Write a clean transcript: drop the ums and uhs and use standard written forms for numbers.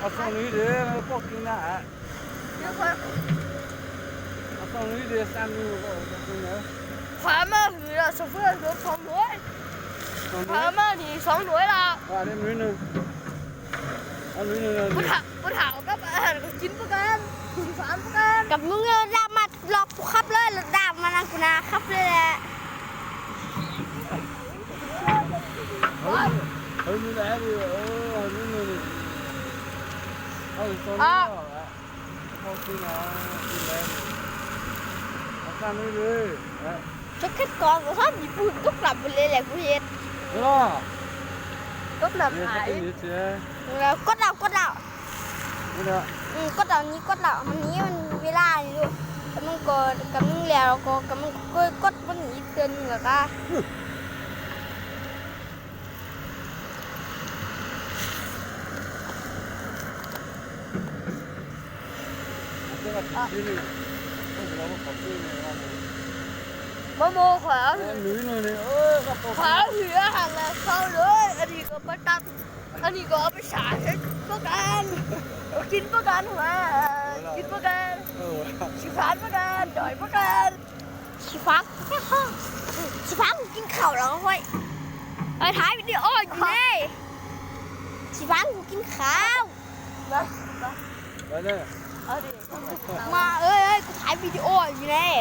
เอาส่งนี้เดี๋ยวพวกกินนะฮะ เดี๋ยวคน เอาส่งนี้เดี๋ยว3นิ้วก็กินนะ ขวามาหือละสเพื่อนรถ2หน่วยขวามานี่2หน่วยละ ว่าได้มื้อนึงเอามื้อนึงเลย กูถามกับอาหารก็กินประกันกินสามประกัน กับมึงเอาดาบมาล็อกขับเลยดาบมานะกูนะขับเลยแหละ เฮ้ยมื้อไหนดิมื้อนึงเอาส่งนี้พวกกินนะกินแล้วเอา3นิ้วเลยฮะ จะคิดก่อนกูชอบญี่ปุ่นก็กลับไปเลยแหละกูเห็น ก็หลับ เนี่ย หาย เขาเป็นเฉย แล้วกดเรา ๆนี่แหละ กดเรานี้กดเรามันนี้มันเวลาอยู่กับมึงกดกับมึงแล้วก็กับมึงกดมันนี้เตือนเหรอคะ 这个体力，我不知道我考试没完呢。 โมโมขวาหือ 女呢呢，那 ขวาหืออาหารละเข้าเลยอันนี้ก็ประตักอันนี้ก็เอาไปฉายประกันกินประกันหัวกินประกัน ชิฟานประกันดอยประกัน ชิฟักชิฟักกูกินข้าวแล้วค่อยถ่ายวิดีโออยู่เลยชิฟักกูกินข้าว นะ 来来， เอาดิ มาเอ้ยกูถ่ายวิดีโออยู่เลย